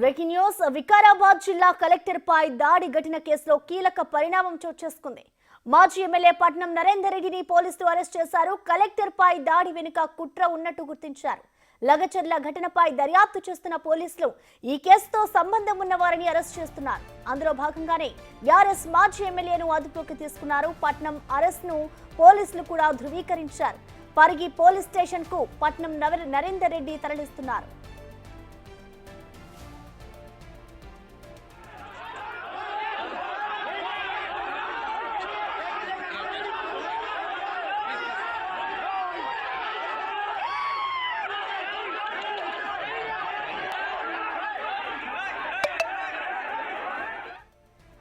Breaking news Vikarabad జిల్లా collector పై దాడి ఘటన కేసులో కీలక పరిణామం చోటు చేసుకుంది. మాజీ ఎమ్మెల్యే పట్నం నరేందర్ రెడ్డిని పోలీసులు అరెస్ట్ చేశారు. కలెక్టర్ పై దాడి వెనుక కుట్ర ఉన్నట్టు గుర్తించారు. లగచర్ల ఘటనపై దర్యాప్తు చేస్తున్న పోలీసులు ఈ కేసుతో సంబంధం ఉన్న వారిని అరెస్ట్ చేస్తున్నారు. అందులో భాగంగానే బీఆర్ఎస్ మాజీ ఎమ్మెల్యేను అదుపులోకి తీసుకున్నారు. పట్నం అరెస్ట్ను పోలీసులు కూడా ధృవీకరించారు. పరిగి పోలీస్ స్టేషన్ కు పట్నం నరేందర్ రెడ్డి తరలిస్తున్నారు.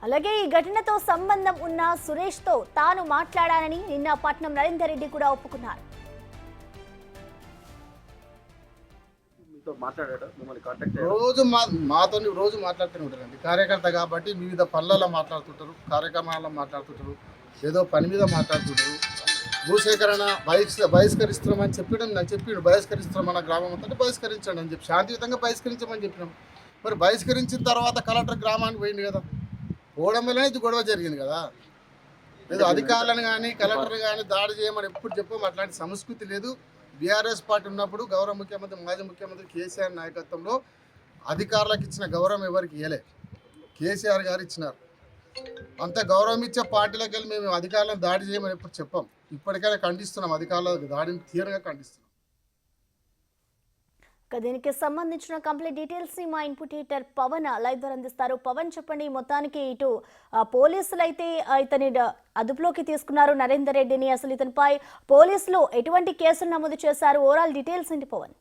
అలాగే ఈ ఘటనతో సంబంధం ఉన్న సురేష్ తో తాను మాట్లాడానని నిన్న పట్నం నరేందర్ రెడ్డి కూడా ఒప్పుకున్నారు. రోజు మాట్లాడుతూనే ఉంటారండి. కార్యకర్త కాబట్టి వివిధ పనులలో మాట్లాడుతుంటారు, కార్యక్రమాల్లో మాట్లాడుతుంటారు, ఏదో పని మీద మాట్లాడుతుంటారు. భూసేకరణ బహిష్కరిస్తున్నామని చెప్పడం నాకు చెప్పిండు. బహిష్కరిస్తున్నామన్న గ్రామం అంతా బహిష్కరించండి అని చెప్పి శాంతియుతంగా బహిష్కరించమని చెప్పినాం. మరి బహిష్కరించిన తర్వాత కలెక్టర్ గ్రామానికి పోయింది కదా, పోవడం వల్లనే ఇది గొడవ జరిగింది కదా. ఏదో అధికారులను కానీ కలెక్టర్ కానీ దాడి చేయమని ఎప్పుడు చెప్పాము. అట్లాంటి సంస్కృతి లేదు. బీఆర్ఎస్ పార్టీ ఉన్నప్పుడు గౌరవ ముఖ్యమంత్రి మాజీ ముఖ్యమంత్రి కేసీఆర్ నాయకత్వంలో అధికారులకు ఇచ్చిన గౌరవం ఎవరికి ఇవ్వలే, కేసీఆర్ గారు ఇచ్చినారు. అంత గౌరవం ఇచ్చే పార్టీలకు వెళ్ళి మేము అధికారులను దాడి చేయమని ఎప్పుడు చెప్పాం. ఇప్పటికైనా ఖండిస్తున్నాం, అధికారుల దాడిని తీవ్రంగా ఖండిస్తున్నాం. దీనికి సంబంధించిన కంప్లీట్ డీటెయిల్స్ మా ఇన్పుట్ ఎడిటర్ పవన్ లైవ్ ద్వారా అందిస్తారు. పవన్, చెప్పండి. మొత్తానికి ఇటు పోలీసులు అయితే ఇతని అదుపులోకి తీసుకున్నారు నరేందర్ రెడ్డిని. అసలు ఇతనిపై పోలీసులు ఎటువంటి కేసులు నమోదు చేశారు? ఓవరాల్ డీటెయిల్స్ ఏంటి పవన్?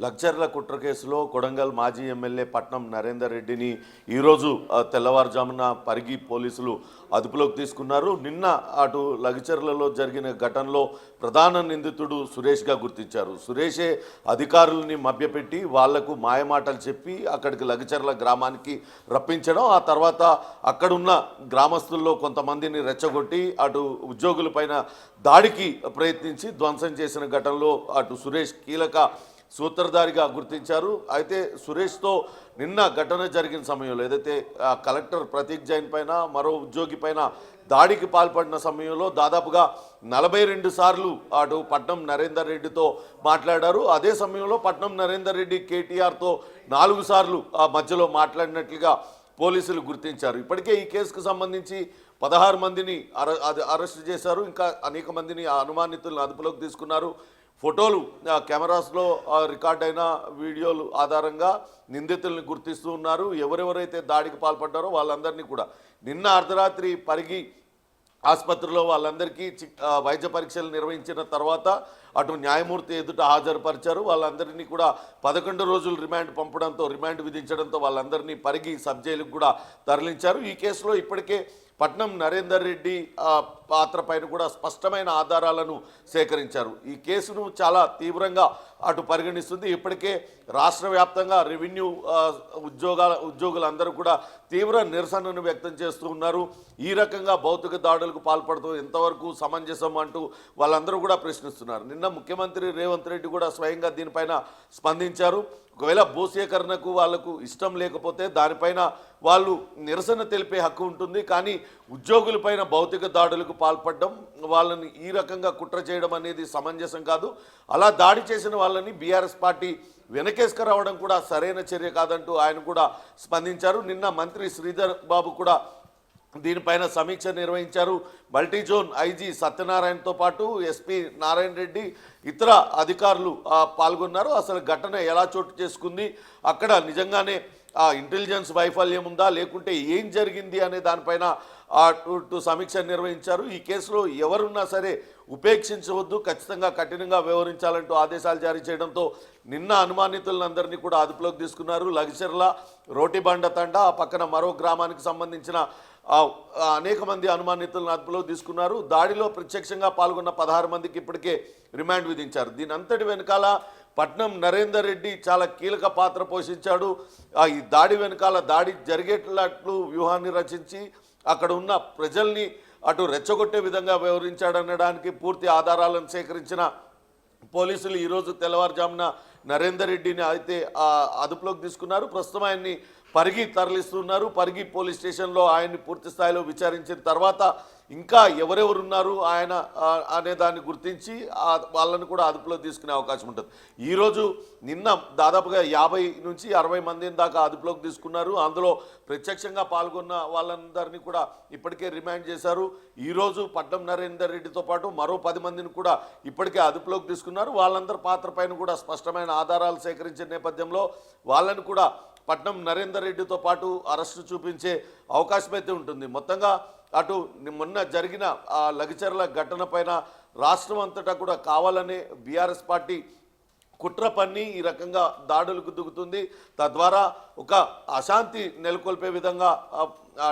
లగ్జర్ల కుట్ర కేసులో కొడంగల్ మాజీ ఎమ్మెల్యే పట్నం నరేందర్ రెడ్డిని ఈరోజు తెల్లవారుజామున పరిగి పోలీసులు అదుపులోకి తీసుకున్నారు. నిన్న అటు లగ్జర్లలో జరిగిన ఘటనలో ప్రధాన నిందితుడు సురేష్గా గుర్తించారు. సురేషే అధికారులని మభ్యపెట్టి వాళ్లకు మాయమాటలు చెప్పి అక్కడికి లగ్జర్ల గ్రామానికి రప్పించడం, ఆ తర్వాత అక్కడున్న గ్రామస్తుల్లో కొంతమందిని రెచ్చగొట్టి అటు ఉద్యోగులపైన దాడికి ప్రయత్నించి ధ్వంసం చేసిన ఘటనలో అటు సురేష్ కీలక సూత్రధారిగా గుర్తించారు. అయితే సురేష్తో నిన్న ఘటన జరిగిన సమయంలో ఏదైతే కలెక్టర్ ప్రతీక్ జైన్ పైన మరో ఉద్యోగి పైన దాడికి పాల్పడిన సమయంలో దాదాపుగా 42 సార్లు అటు పట్నం నరేందర్ రెడ్డితో మాట్లాడారు. అదే సమయంలో పట్నం నరేందర్ రెడ్డి కేటీఆర్తో 4 సార్లు మధ్యలో మాట్లాడినట్లుగా పోలీసులు గుర్తించారు. ఇప్పటికే ఈ కేసుకు సంబంధించి 16 మందిని అరెస్ట్ చేశారు. ఇంకా అనేక మందిని అనుమానితులను అదుపులోకి తీసుకున్నారు. ఫోటోలు కెమెరాస్లో రికార్డ్ అయిన వీడియోలు ఆధారంగా నిందితుల్ని గుర్తిస్తూ ఉన్నారు. ఎవరెవరైతే దాడికి పాల్పడ్డారో వాళ్ళందరినీ కూడా నిన్న అర్ధరాత్రి పరిగి ఆసుపత్రిలో వాళ్ళందరికీ వైద్య పరీక్షలు నిర్వహించిన తర్వాత అటు న్యాయమూర్తి ఎదుట హాజరుపరిచారు. వాళ్ళందరినీ కూడా 11 రోజులు రిమాండ్ విధించడంతో వాళ్ళందరినీ పరిగి సబ్ జైలుకు కూడా తరలించారు. ఈ కేసులో ఇప్పటికే పట్నం నరేందర్ రెడ్డి పాత్ర పైన కూడా స్పష్టమైన ఆధారాలను సేకరించారు. ఈ కేసును చాలా తీవ్రంగా అటు పరిగణిస్తుంది. ఇప్పటికే రాష్ట్ర వ్యాప్తంగా రెవెన్యూ ఉద్యోగులందరూ కూడా తీవ్ర నిరసనను వ్యక్తం చేస్తూ ఉన్నారు. ఈ రకంగా భౌతిక దాడులకు పాల్పడుతూ ఎంతవరకు సమంజసం అంటూ వాళ్ళందరూ కూడా ప్రశ్నిస్తున్నారు. నిన్న ముఖ్యమంత్రి రేవంత్ రెడ్డి కూడా స్వయంగా దీనిపైన స్పందించారు. ఒకవేళ భూసేకరణకు వాళ్లకు ఇష్టం లేకపోతే దానిపైన వాళ్ళు నిరసన తెలిపే హక్కు ఉంటుంది, కానీ ఉద్యోగులపైన భౌతిక దాడులకు పాల్పడడం, వాళ్ళని ఈ రకంగా కుట్ర చేయడం అనేది సమంజసం కాదు. అలా దాడి చేసిన వాళ్ళని బీఆర్ఎస్ పార్టీ వెనకేసుకురావడం కూడా సరైన చర్య కాదంటూ ఆయన కూడా స్పందించారు. నిన్న మంత్రి శ్రీధర్ బాబు కూడా దీనిపైన సమీక్ష నిర్వహించారు. మల్టీజోన్ ఐజీ సత్యనారాయణతో పాటు ఎస్పీ నారాయణ రెడ్డి ఇతర అధికారులు పాల్గొన్నారు. అసలు ఘటన ఎలా చోటు చేసుకుంది, అక్కడ నిజంగానే ఇంటెలిజెన్స్ వైఫల్యం ఉందా లేకుంటే ఏం జరిగింది అనే దానిపైన సమీక్ష నిర్వహించారు. ఈ కేసులో ఎవరున్నా సరే ఉపేక్షించవద్దు, ఖచ్చితంగా కఠినంగా వ్యవహరించాలంటూ ఆదేశాలు జారీ చేయడంతో నిన్న అనుమానితులందరినీ కూడా అదుపులోకి తీసుకున్నారు. లగిచెర్ల రోటిబండ తండ ఆ పక్కన మరో గ్రామానికి సంబంధించిన అనేక మంది అనుమానితులను అదుపులోకి తీసుకున్నారు. దాడిలో ప్రత్యక్షంగా పాల్గొన్న 16 మందికి ఇప్పటికే రిమాండ్ విధించారు. దీని అంతటి వెనకాల పట్నం నరేందర్ రెడ్డి చాలా కీలక పాత్ర పోషించాడు. ఈ దాడి వెనకాల దాడి జరిగేటట్లు వ్యూహాన్ని రచించి అక్కడ ఉన్న ప్రజల్ని అటు రెచ్చగొట్టే విధంగా వ్యవహరించాడనడానికి పూర్తి ఆధారాలను సేకరించిన పోలీసులు ఈరోజు తెల్లవారుజామున నరేందర్ రెడ్డిని అయితే అదుపులోకి తీసుకున్నారు. ప్రస్తుతం ఆయన్ని పరిగి తరలిస్తున్నారు. పరిగి పోలీస్ స్టేషన్లో ఆయన్ని పూర్తి స్థాయిలో విచారించిన తర్వాత ఇంకా ఎవరెవరున్నారు ఆయన అనే దాన్ని గుర్తించి వాళ్ళని కూడా అదుపులో తీసుకునే అవకాశం ఉంటుంది. ఈరోజు నిన్న దాదాపుగా 50 నుంచి 60 మందిని దాకా అదుపులోకి తీసుకున్నారు. అందులో ప్రత్యక్షంగా పాల్గొన్న వాళ్ళందరినీ కూడా ఇప్పటికే రిమాండ్ చేశారు. ఈరోజు పట్నం నరేందర్ రెడ్డితో పాటు మరో 10 మందిని కూడా ఇప్పటికే అదుపులోకి తీసుకున్నారు. వాళ్ళందరి పాత్ర పైన కూడా స్పష్టమైన ఆధారాలు సేకరించిన నేపథ్యంలో వాళ్ళని కూడా పట్నం నరేందర్ రెడ్డితో పాటు అరెస్టు చూపించే అవకాశం అయితే ఉంటుంది. మొత్తంగా అటు మొన్న జరిగిన లగిచర్ల ఘటన పైన రాష్ట్రం అంతటా కూడా కావాలనే బీఆర్ఎస్ పార్టీ కుట్ర పన్ని ఈ రకంగా దాడులకు దిగుతుంది. తద్వారా ఒక అశాంతి నెలకొల్పే విధంగా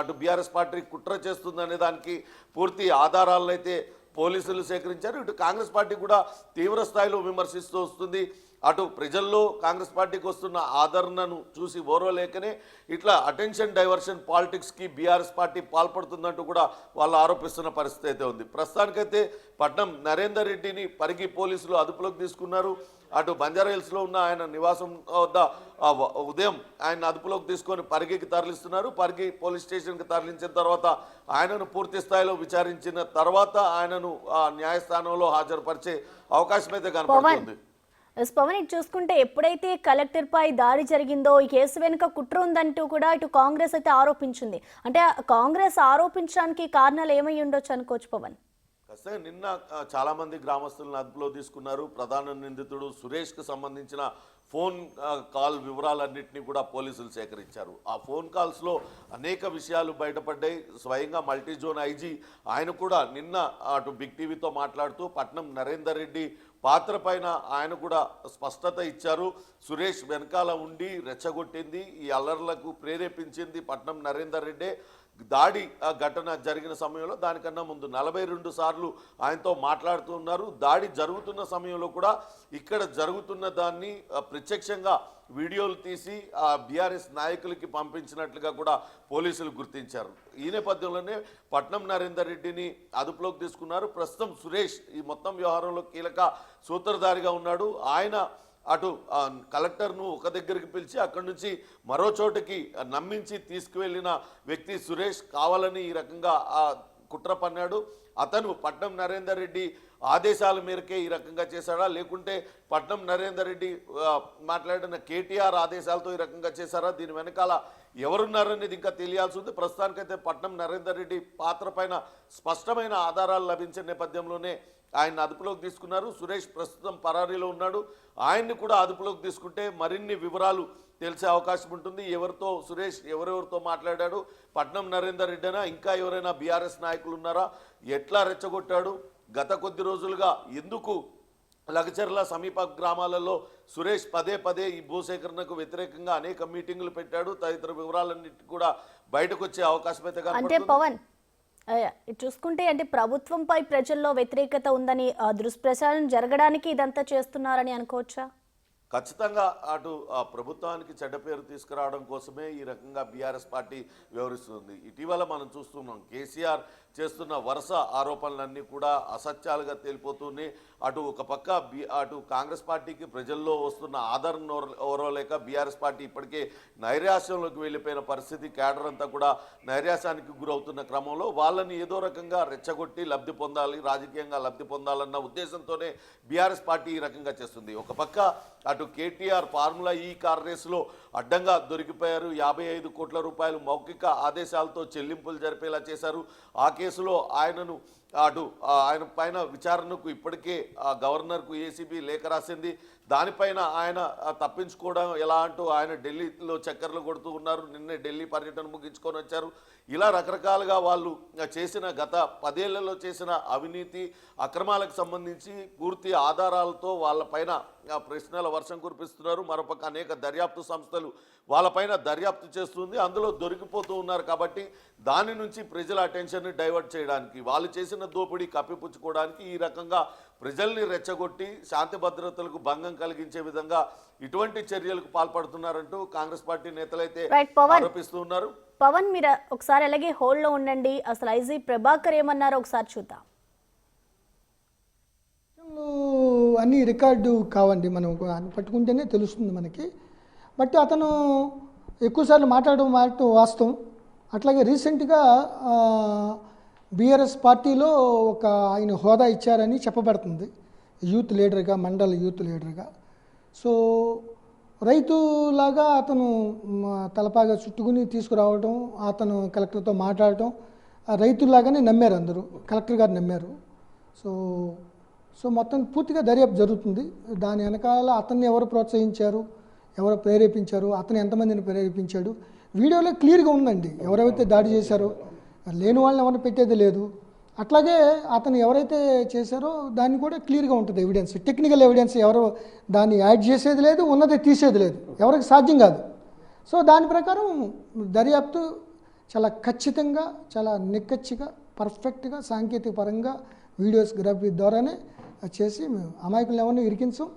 అటు బీఆర్ఎస్ పార్టీ కుట్ర చేస్తుందనే దానికి పూర్తి ఆధారాలను అయితే పోలీసులు సేకరించారు. ఇటు కాంగ్రెస్ పార్టీ కూడా తీవ్ర స్థాయిలో విమర్శిస్తూ వస్తుంది. అటు ప్రజల్లో కాంగ్రెస్ పార్టీకి వస్తున్న ఆదరణను చూసి ఓర్వలేకనే ఇట్లా అటెన్షన్ డైవర్షన్ పాలిటిక్స్కి బీఆర్ఎస్ పార్టీ పాల్పడుతుందంటూ కూడా వాళ్ళు ఆరోపిస్తున్న పరిస్థితి అయితే ఉంది. ప్రస్తుతానికైతే పట్నం నరేందర్ రెడ్డిని పరిగి పోలీసులు అదుపులోకి తీసుకున్నారు. అటు బంజారాహిల్స్లో ఉన్న ఆయన నివాసం వద్ద ఉదయం ఆయన అదుపులోకి తీసుకొని పరిగికి తరలిస్తున్నారు. పరిగి పోలీస్ స్టేషన్కి తరలించిన తర్వాత ఆయనను పూర్తి స్థాయిలో విచారించిన తర్వాత ఆయనను న్యాయస్థానంలో హాజరుపరిచే అవకాశం అయితే కనపడుతుంది. పవన్, ఇటు చూసుకుంటే ఎప్పుడైతే కలెక్టర్ పై దాడి జరిగిందో ఈ కేసు వెనుక కుట్ర ఉందంటూ కూడా ఇటు కాంగ్రెస్ అయితే ఆరోపించింది. అంటే కాంగ్రెస్ ఆరోపించడానికి కారణాలు ఏమై ఉండొచ్చు అనుకోవచ్చు పవన్? ఖచ్చితంగా నిన్న చాలామంది గ్రామస్తులను అదుపులో తీసుకున్నారు. ప్రధాన నిందితుడు సురేష్కి సంబంధించిన ఫోన్ కాల్ వివరాలన్నింటినీ కూడా పోలీసులు సేకరించారు. ఆ ఫోన్ కాల్స్లో అనేక విషయాలు బయటపడ్డాయి. స్వయంగా మల్టీ జోన్ ఐజీ ఆయన కూడా నిన్న అటు బిగ్ టీవీతో మాట్లాడుతూ పట్నం నరేందర్ రెడ్డి పాత్ర పైన ఆయన కూడా స్పష్టత ఇచ్చారు. సురేష్ వెనకాల ఉండి రెచ్చగొట్టింది, ఈ అల్లర్లకు ప్రేరేపించింది పట్నం నరేందర్ రెడ్డి. దాడి ఘటన జరిగిన సమయంలో దానికన్నా ముందు 42 సార్లు ఆయనతో మాట్లాడుతూ ఉన్నారు. దాడి జరుగుతున్న సమయంలో కూడా ఇక్కడ జరుగుతున్న దాన్ని ప్రత్యక్షంగా వీడియోలు తీసి బీఆర్ఎస్ నాయకులకి పంపించినట్లుగా కూడా పోలీసులు గుర్తించారు. ఈ నేపథ్యంలోనే పట్నం నరేందర్ రెడ్డిని అదుపులోకి తీసుకున్నారు. ప్రస్తుతం సురేష్ ఈ మొత్తం వ్యవహారంలో కీలక సూత్రధారిగా ఉన్నాడు. ఆయన అటు కలెక్టర్ను ఒక దగ్గరికి పిలిచి అక్కడి నుంచి మరో చోటుకి నమ్మించి తీసుకువెళ్ళిన వ్యక్తి సురేష్ కావాలని ఈ రకంగా కుట్ర పన్నాడు. అతను పట్నం నరేందర్ రెడ్డి ఆదేశాల మేరకే ఈ రకంగా చేశాడా, లేకుంటే పట్నం నరేందర్ రెడ్డి మాట్లాడిన కేటీఆర్ ఆదేశాలతో ఈ రకంగా చేశారా, దీని వెనకాల ఎవరున్నారనేది ఇంకా తెలియాల్సి ఉంది. ప్రస్తుతానికైతే పట్నం నరేందర్ రెడ్డి పాత్ర పైన స్పష్టమైన ఆధారాలు లభించిన నేపథ్యంలోనే ఆయన అదుపులోకి తీసుకున్నారు. సురేష్ ప్రస్తుతం పరారీలో ఉన్నాడు. ఆయన్ని కూడా అదుపులోకి తీసుకుంటే మరిన్ని వివరాలు తెలిసే అవకాశం ఉంటుంది. ఎవరితో సురేష్ ఎవరెవరితో మాట్లాడాడు, పట్నం నరేందర్ రెడ్డినా ఇంకా ఎవరైనా బీఆర్ఎస్ నాయకులు ఉన్నారా, ఎట్లా రెచ్చగొట్టాడు, గత కొద్ది రోజులుగా ఎందుకు లగచర్ల సమీప గ్రామాలలో సురేష్ పదే పదే ఈ భూసేకరణకు వ్యతిరేకంగా అనేక మీటింగులు పెట్టాడు, తదితర వివరాలన్నిటి కూడా బయటకు వచ్చే అవకాశం అయితే కనపడుతుంది. పవన్, చూసుకుంటే అంటే ప్రభుత్వంపై ప్రజల్లో వ్యతిరేకత ఉందని దుష్ప్రచారం జరగడానికి ఇదంతా చేస్తున్నారని అనుకోవచ్చా? ఖచ్చితంగా అటు ప్రభుత్వానికి చెడ్డ పేరు తీసుకురావడం కోసమే ఈ రకంగా బీఆర్ఎస్ పార్టీ వ్యవహరిస్తుంది. ఇటీవల మనం చూస్తున్నాం కేసీఆర్ చేస్తున్న వరుస ఆరోపణలన్నీ కూడా అసత్యాలుగా తేలిపోతూనే అటు ఒక పక్క అటు కాంగ్రెస్ పార్టీకి ప్రజల్లో వస్తున్న ఆదరణ ఓరలేక బీఆర్ఎస్ పార్టీ ఇప్పటికే నైరాశ్యంలోకి వెళ్ళిపోయిన పరిస్థితి. కేడర్ అంతా కూడా నైరాశ్యానికి గురవుతున్న క్రమంలో వాళ్ళని ఏదో రకంగా రెచ్చగొట్టి లబ్ధి పొందాలి, రాజకీయంగా లబ్ధి పొందాలన్న ఉద్దేశంతోనే బీఆర్ఎస్ పార్టీ ఈ రకంగా చేస్తుంది. ఒక పక్క అటు కేటీఆర్ ఫార్ములా ఈ కార్ రేసులో అడ్డంగా దొరికిపోయారు. 55 కోట్ల రూపాయలు మౌఖిక ఆదేశాలతో చెల్లింపులు జరిపేలా చేశారు. ఆ కేసులో ఆయనను అటు ఆయన పైన విచారణకు ఇప్పటికే గవర్నర్కు ఏసీబీ లేఖ రాసింది. దానిపైన ఆయన తప్పించుకోవడం ఎలా అంటూ ఆయన ఢిల్లీలో చక్కర్లు కొడుతూ ఉన్నారు. నిన్నే ఢిల్లీ పర్యటన ముగించుకొని వచ్చారు. ఇలా రకరకాలుగా వాళ్ళు చేసిన గత 10 ఏళ్లలో చేసిన అవినీతి అక్రమాలకు సంబంధించి పూర్తి ఆధారాలతో వాళ్ళపైన ప్రశ్నల వర్షం కురిపిస్తున్నారు. మరోపక్క అనేక దర్యాప్తు సంస్థలు వాళ్ళపైన దర్యాప్తు చేస్తుంది, అందులో దొరికిపోతూ ఉన్నారు. కాబట్టి దాని నుంచి ప్రజల అటెన్షన్ని డైవర్ట్ చేయడానికి, వాళ్ళు చేసిన దోపిడీ కప్పిపుచ్చుకోవడానికి ఈ రకంగా ప్రజల్ని రెచ్చగొట్టి శాంతి భద్రతలకు భంగం కలిగించే విధంగా ఇటువంటి చర్యలకు పాల్పడుతున్నారంటూ కాంగ్రెస్ పార్టీ నేతలైతే ఆరోపిస్తూ ఉన్నారు. పవన్, మీరు ఒకసారి అలాగే హోల్డ్లో ఉండండి. అసలు ఐజీ ప్రభాకర్ ఏమన్నారో ఒకసారి చూద్దాం. అన్నీ రికార్డు కావండి, మనం పట్టుకుంటేనే తెలుస్తుంది మనకి. బట్ అతను ఎక్కువసార్లు మాట్లాడడం వాస్తవం. అట్లాగే రీసెంట్గా బీఆర్ఎస్ పార్టీలో ఒక ఆయన హోదా ఇచ్చారని చెప్పబడుతుంది, యూత్ లీడర్గా, మండల యూత్ లీడర్గా. సో రైతులాగా అతను తలపాగా చుట్టుకుని తీసుకురావడం, అతను కలెక్టర్తో మాట్లాడటం, రైతులాగానే నమ్మారు అందరూ, కలెక్టర్ గారు నమ్మారు. సో మొత్తం పూర్తిగా దర్యాప్తు జరుగుతుంది. దాని వెనకాల అతన్ని ఎవరు ప్రోత్సహించారు, ఎవరు ప్రేరేపించారు, అతను ఎంతమందిని ప్రేరేపించాడు, వీడియోలో క్లియర్గా ఉందండి. ఎవరైతే దాడి చేశారో లేని వాళ్ళని ఎవరిని పెట్టేది లేదు. అట్లాగే అతను ఎవరైతే చేశారో దాన్ని కూడా క్లియర్గా ఉంటుంది ఎవిడెన్స్, టెక్నికల్ ఎవిడెన్స్. ఎవరు దాన్ని యాడ్ చేసేది లేదు, ఉన్నదే తీసేది లేదు, ఎవరికి సాధ్యం కాదు. సో దాని ప్రకారం దర్యాప్తు చాలా ఖచ్చితంగా, చాలా నిక్కచ్చిగా, పర్ఫెక్ట్గా, సాంకేతిక పరంగా వీడియోగ్రఫీ ద్వారానే చేసి మేము అమాయకులను ఎవరిని ఇరికించాం,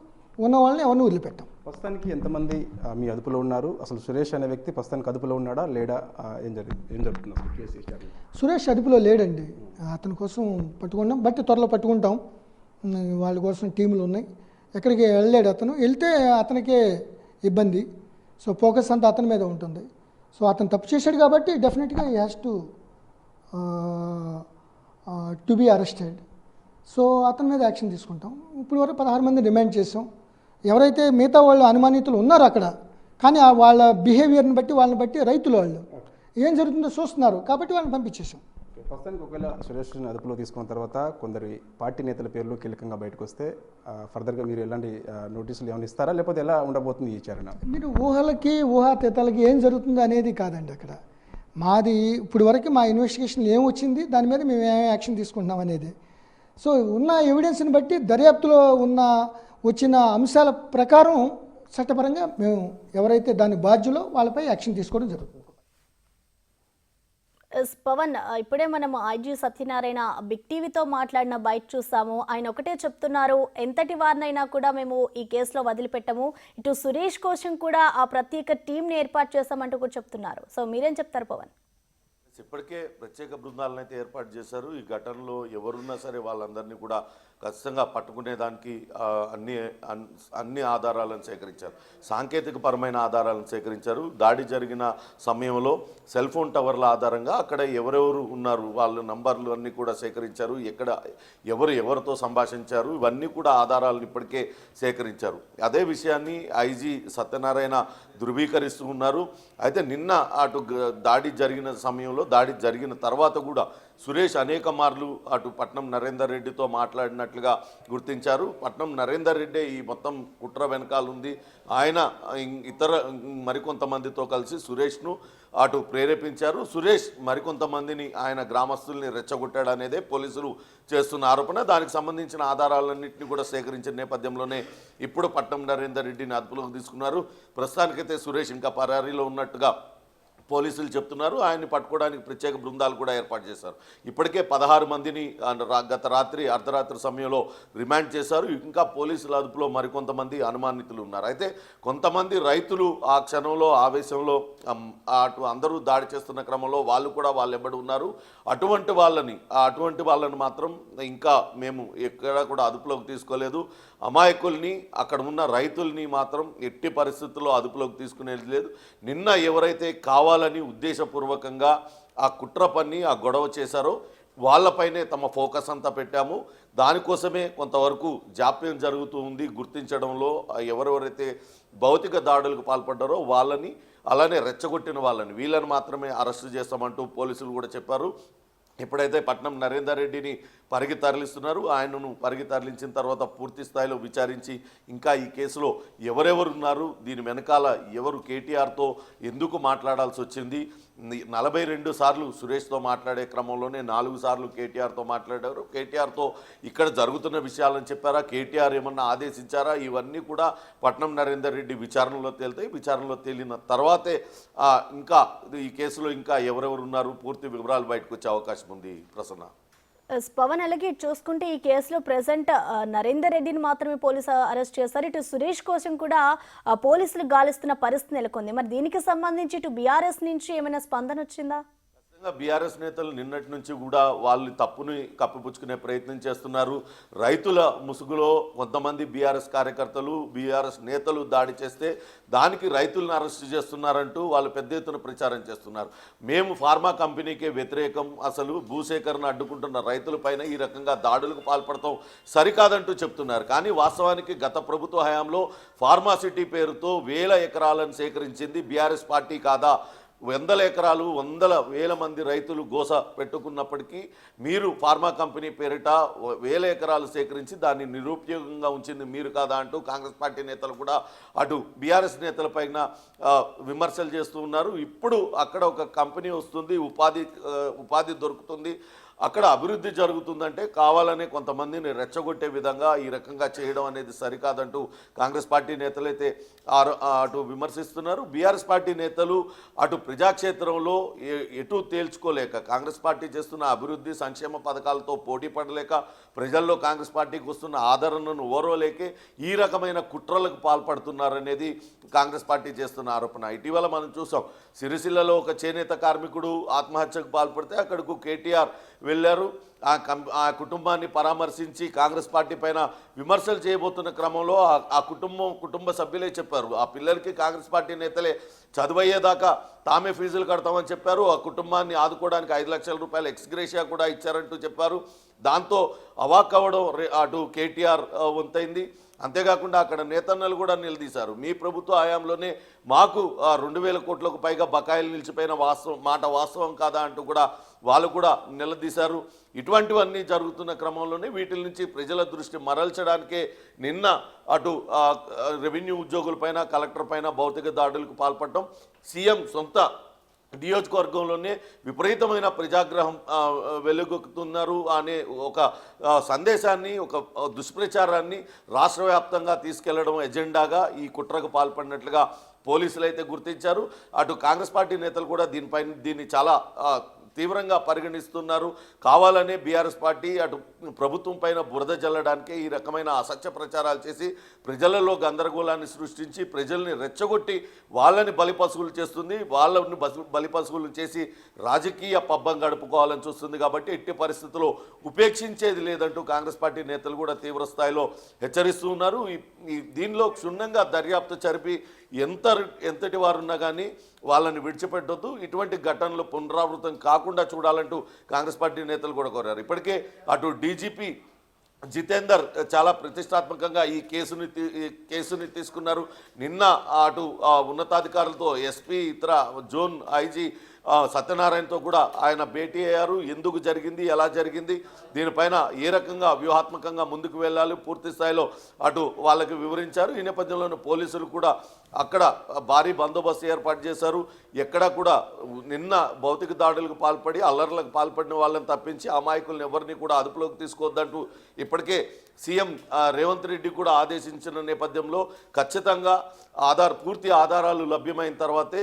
ఉన్న వాళ్ళని ఎవరిని వదిలిపెట్టాం. ప్రస్తుతానికి ఎంతమంది మీ అదుపులో ఉన్నారు? అసలు సురేష్ అనే వ్యక్తి ప్రస్తుతానికి అదుపులో ఉన్నాడా లేడా? ఏం జరుగుతుంది అసలు కేసు విషయాలు? సురేష్ అదుపులో లేడండి, అతని కోసం పట్టుకున్నాం, బట్ త్వరలో పట్టుకుంటాం. వాళ్ళ కోసం టీములు ఉన్నాయి. ఎక్కడికి వెళ్ళాడు అతను, వెళ్తే అతనికే ఇబ్బంది. సో ఫోకస్ అంతా అతని మీద ఉంటుంది. సో అతను తప్పు చేశాడు కాబట్టి definitely he has to be arrested. So అతని మీద యాక్షన్ తీసుకుంటాం. ఇప్పుడు వరకు 16 మంది రిమాండ్ చేసాం. ఎవరైతే మిగతా వాళ్ళు అనుమానితులు ఉన్నారో అక్కడ, కానీ వాళ్ళ బిహేవియర్ని బట్టి, వాళ్ళని బట్టి రైతులు వాళ్ళు ఏం జరుగుతుందో చూస్తున్నారు కాబట్టి వాళ్ళని పంపించేసాం. ప్రస్తుతానికి ఒకవేళ సురేష్ అదుపులో తీసుకున్న తర్వాత కొందరి పార్టీ నేతల పేర్లు కీలకంగా బయటకు వస్తే ఫర్దర్గా మీరు ఎలాంటి నోటీసులు ఏమైనా ఇస్తారా, లేకపోతే ఎలా ఉండబోతుంది ఈ విచారణ? మీరు ఊహాతీతాలకి ఏం జరుగుతుందో అనేది కాదండి అక్కడ. మాది ఇప్పుడు వరకు మా ఇన్వెస్టిగేషన్ ఏం వచ్చింది, దాని మీద మేము ఏమేమి యాక్షన్ తీసుకుంటున్నాం అనేది. సో ఉన్న ఎవిడెన్స్ని బట్టి, దర్యాప్తులో వచ్చిన అంశాల ప్రకారం చట్టపరంగా మేము ఎవరైతే దాని బాధ్యులో వాళ్ళపై యాక్షన్ తీసుకోవడం జరుగుతుంది. పవన్, ఇప్పుడే మనం ఐజీ సత్యనారాయణ బిగ్ టీవీతో మాట్లాడిన బయట చూసాము. ఆయన ఒకటే చెప్తున్నారు, ఎంతటి వారినైనా కూడా మేము ఈ కేసులో వదిలిపెట్టము, ఇటు సురేష్ కోసం కూడా ఆ ప్రత్యేక టీంని ఏర్పాటు చేస్తామంటూ కూడా చెప్తున్నారు. సో మీరేం చెప్తారు పవన్? ఇప్పటికే ప్రత్యేక బృందాలను అయితే ఏర్పాటు చేశారు. ఈ ఘటనలో ఎవరున్నా సరే వాళ్ళందరినీ కూడా ఖచ్చితంగా పట్టుకునేదానికి అన్ని ఆధారాలను సేకరించారు, సాంకేతిక పరమైన ఆధారాలను సేకరించారు. దాడి జరిగిన సమయంలో సెల్ ఫోన్ టవర్ల ఆధారంగా అక్కడ ఎవరెవరు ఉన్నారు వాళ్ళ నంబర్లు అన్నీ కూడా సేకరించారు, ఎక్కడ ఎవరితో సంభాషించారు, ఇవన్నీ కూడా ఆధారాలను ఇప్పటికే సేకరించారు. అదే విషయాన్ని ఐజీ సత్యనారాయణ ధృవీకరిస్తూ ఉన్నారు. అయితే నిన్న అటు దాడి జరిగిన సమయంలో, దాడి జరిగిన తర్వాత కూడా సురేష్ అనేక మార్లు అటు పట్నం నరేందర్ రెడ్డితో మాట్లాడినట్లుగా గుర్తించారు. పట్నం నరేందర్ రెడ్డి ఈ మొత్తం కుట్ర వెనకాల ఉంది, ఆయన ఇతర మరికొంతమందితో కలిసి సురేష్ను అటు ప్రేరేపించారు. సురేష్ మరికొంతమందిని, ఆయన గ్రామస్తుల్ని రెచ్చగొట్టాడు అనేదే పోలీసులు చేస్తున్న ఆరోపణ. దానికి సంబంధించిన ఆధారాలన్నింటినీ కూడా సేకరించిన నేపథ్యంలోనే ఇప్పుడు పట్నం నరేందర్ రెడ్డిని అదుపులోకి తీసుకున్నారు. ప్రస్తుతానికైతే సురేష్ ఇంకా పరారీలో ఉన్నట్టుగా పోలీసులు చెప్తున్నారు. ఆయన్ని పట్టుకోవడానికి ప్రత్యేక బృందాలు కూడా ఏర్పాటు చేశారు. ఇప్పటికే 16 మందిని గత రాత్రి అర్ధరాత్రి సమయంలో రిమాండ్ చేశారు. ఇంకా పోలీసుల అదుపులో మరికొంతమంది అనుమానితులు ఉన్నారు. అయితే కొంతమంది రైతులు ఆ క్షణంలో ఆవేశంలో అటు అందరూ దాడి చేస్తున్న క్రమంలో వాళ్ళు కూడా వాళ్ళెబ్బడి ఉన్నారు. అటువంటి వాళ్ళని మాత్రం ఇంకా మేము ఎక్కడ కూడా అదుపులోకి తీసుకోలేదు. అమాయకుల్ని, అక్కడ ఉన్న రైతుల్ని మాత్రం ఎట్టి పరిస్థితుల్లో అదుపులోకి తీసుకునేది లేదు. నిన్న ఎవరైతే కావాలని ఉద్దేశపూర్వకంగా ఆ కుట్ర పన్ని, ఆ గొడవ చేశారో వాళ్ళపైనే తమ ఫోకస్ అంతా పెట్టాము. దానికోసమే కొంతవరకు జాప్యం జరుగుతూ ఉంది గుర్తించడంలో. ఎవరెవరైతే భౌతిక దాడులకు పాల్పడ్డారో వాళ్ళని, అలానే రెచ్చగొట్టిన వీళ్ళని మాత్రమే అరెస్టు చేస్తామంటూ పోలీసులు కూడా చెప్పారు. ఇప్పుడైతే పట్నం నరేందర్ రెడ్డిని పరిగి తరలిస్తున్నారు. ఆయనను పరిగి తరలించిన తర్వాత పూర్తి స్థాయిలో విచారించి ఇంకా ఈ కేసులో ఎవరెవరున్నారు, దీని వెనకాల ఎవరు, కేటీఆర్తో ఎందుకు మాట్లాడాల్సి వచ్చింది, 42 సార్లు సురేష్తో మాట్లాడే క్రమంలోనే 4 సార్లు కేటీఆర్తో మాట్లాడారు. కేటీఆర్తో ఇక్కడ జరుగుతున్న విషయాలను చెప్పారా, కేటీఆర్ ఏమన్నా ఆదేశించారా, ఇవన్నీ కూడా పట్నం నరేందర్ రెడ్డి విచారణలో తేలుతాయి. విచారణలో తేలిన తర్వాతే ఇంకా ఈ కేసులో ఇంకా ఎవరెవరు ఉన్నారు పూర్తి వివరాలు బయటకు వచ్చే అవకాశం ఉంది. ప్రసన్న, పవన్, అలాగే చూసుకుంటే ఈ కేసులో ప్రెసెంట్ నరేందర్ రెడ్డిని మాత్రమే పోలీసు అరెస్ట్ చేశారు. ఇటు సురేష్ కోసం కూడా పోలీసులు గాలిస్తున్న పరిస్థితి నెలకొంది. మరి దీనికి సంబంధించి ఇటు బీఆర్ఎస్ నుంచి ఏమైనా స్పందన వచ్చిందా? బీఆర్ఎస్ నేతలు నిన్నటి నుంచి కూడా వాళ్ళు తప్పుని కప్పిపుచ్చుకునే ప్రయత్నం చేస్తున్నారు. రైతుల ముసుగులో కొంతమంది బీఆర్ఎస్ కార్యకర్తలు బీఆర్ఎస్ నేతలు దాడి చేస్తే దానికి రైతులను అరెస్ట్ చేస్తున్నారంటూ వాళ్ళు పెద్ద ఎత్తున ప్రచారం చేస్తున్నారు. మేము ఫార్మా కంపెనీకే వ్యతిరేకం, అసలు భూసేకరణ అడ్డుకుంటున్న రైతులపైన ఈ రకంగా దాడులకు పాల్పడతాం సరికాదంటూ చెప్తున్నారు. కానీ వాస్తవానికి గత ప్రభుత్వ హయాంలో ఫార్మాసిటీ పేరుతో వేల ఎకరాలను సేకరించింది బీఆర్ఎస్ పార్టీ కాదా? వందల ఎకరాలు వేల మంది రైతులు గోస పెట్టుకున్నప్పటికీ మీరు ఫార్మా కంపెనీ పేరిట వేల ఎకరాలు సేకరించి దాన్ని నిరుపయోగంగా ఉంచింది మీరు కాదా అంటూ కాంగ్రెస్ పార్టీ నేతలు కూడా అటు బీఆర్ఎస్ నేతలపైన విమర్శలు చేస్తూ ఉన్నారు. ఇప్పుడు అక్కడ ఒక కంపెనీ వస్తుంది, ఉపాధి దొరుకుతుంది, అక్కడ అభివృద్ధి జరుగుతుందంటే కావాలనే కొంతమందిని రెచ్చగొట్టే విధంగా ఈ రకంగా చేయడం అనేది సరికాదంటూ కాంగ్రెస్ పార్టీ నేతలైతే అటు విమర్శిస్తున్నారు. బీఆర్ఎస్ పార్టీ నేతలు అటు ప్రజాక్షేత్రంలో ఎటు తేల్చుకోలేక కాంగ్రెస్ పార్టీ చేస్తున్న అభివృద్ధి సంక్షేమ పథకాలతో పోటీ పడలేక ప్రజల్లో కాంగ్రెస్ పార్టీకి వస్తున్న ఆదరణను ఓర్వలేకే ఈ రకమైన కుట్రలకు పాల్పడుతున్నారనేది కాంగ్రెస్ పార్టీ చేస్తున్న ఆరోపణ. ఇటీవల మనం చూసాం, సిరిసిల్లలో ఒక చేనేత కార్మికుడు ఆత్మహత్యకు పాల్పడితే అక్కడకు కేటీఆర్ వెళ్ళారు. ఆ కుటుంబాన్ని పరామర్శించి కాంగ్రెస్ పార్టీ పైన విమర్శలు చేయబోతున్న క్రమంలో ఆ కుటుంబ సభ్యులే చెప్పారు, ఆ పిల్లలకి కాంగ్రెస్ పార్టీ నేతలే చదువయ్యేదాకా తామే ఫీజులు కడతామని చెప్పారు. ఆ కుటుంబాన్ని ఆదుకోవడానికి 5 లక్షల రూపాయల ఎక్స్గ్రేషియా కూడా ఇచ్చారంటూ చెప్పారు. దాంతో అవాక్ అవ్వడం అటు కేటీఆర్ వంతైంది. అంతేకాకుండా అక్కడ నేతన్నలు కూడా నిలదీశారు, మీ ప్రభుత్వ హయాంలోనే మాకు 2,000 కోట్లకు పైగా బకాయిలు నిలిచిపోయిన మాట వాస్తవం కాదా అంటూ కూడా వాళ్ళు కూడా నిలదీశారు. ఇటువంటివన్నీ జరుగుతున్న క్రమంలోనే వీటి నుంచి ప్రజల దృష్టి మరల్చడానికే నిన్న అటు రెవెన్యూ ఉద్యోగులపైన కలెక్టర్ పైన భౌతిక దాడులకు పాల్పడటం, సీఎం సొంత నియోజకవర్గంలోనే విపరీతమైన ప్రజాగ్రహం వెలుగొక్కుతున్నారు అనే ఒక సందేశాన్ని, ఒక దుష్ప్రచారాన్ని రాష్ట్ర వ్యాప్తంగా తీసుకెళ్లడం ఎజెండాగా ఈ కుట్రకు పాల్పడినట్లుగా పోలీసులు అయితే గుర్తించారు. అటు కాంగ్రెస్ పార్టీ నేతలు కూడా దీన్ని చాలా తీవ్రంగా పరిగణిస్తున్నారు. కావాలనే బీఆర్ఎస్ పార్టీ అటు ప్రభుత్వం పైన బురద జల్లడానికే ఈ రకమైన అసత్య ప్రచారాలు చేసి ప్రజలలో గందరగోళాన్ని సృష్టించి ప్రజల్ని రెచ్చగొట్టి వాళ్ళని బలిపశువులు చేస్తుంది, వాళ్ళని బలిపశువులు చేసి రాజకీయ పబ్బం గడుపుకోవాలని చూస్తుంది. కాబట్టి ఎట్టి పరిస్థితుల్లో ఉపేక్షించేది లేదంటూ కాంగ్రెస్ పార్టీ నేతలు కూడా తీవ్ర స్థాయిలో హెచ్చరిస్తూ ఉన్నారు. దీనిలో క్షుణ్ణంగా దర్యాప్తు జరిపి ఎంతటి వారున్నా కానీ వాళ్ళని విడిచిపెట్టొద్దు, ఇటువంటి ఘటనలు పునరావృతం కాకుండా చూడాలంటూ కాంగ్రెస్ పార్టీ నేతలు కూడా కోరారు. ఇప్పటికే అటు డీజీపీ జితేందర్ చాలా ప్రతిష్టాత్మకంగా ఈ కేసుని తీసుకున్నారు. నిన్న అటు ఉన్నతాధికారులతో ఎస్పీ ఇతర జోన్ ఐజీ సత్యనారాయణతో కూడా ఆయన భేటీ అయ్యారు. ఎందుకు జరిగింది, ఎలా జరిగింది, దీనిపైన ఏ రకంగా వ్యూహాత్మకంగా ముందుకు వెళ్ళాలి పూర్తి స్థాయిలో అటు వాళ్ళకి వివరించారు. ఈ నేపథ్యంలోనే పోలీసులు కూడా అక్కడ భారీ బందోబస్తు ఏర్పాటు చేశారు. ఎక్కడా కూడా నిన్న భౌతిక దాడులకు పాల్పడి అల్లర్లకు పాల్పడిన వాళ్ళని తప్పించి అమాయకులను ఎవరిని కూడా అదుపులోకి తీసుకోవద్దంటూ ఇప్పటికే సీఎం రేవంత్ రెడ్డి కూడా ఆదేశించిన నేపథ్యంలో ఖచ్చితంగా పూర్తి ఆధారాలు లభ్యమైన తర్వాతే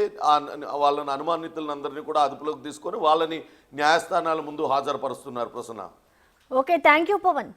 వాళ్ళని అనుమానితులందరినీ కూడా అదుపులోకి తీసుకొని వాళ్ళని న్యాయస్థానాల ముందు హాజరుపరుస్తున్నారు. Prasanna. Okay, thank you Pawan.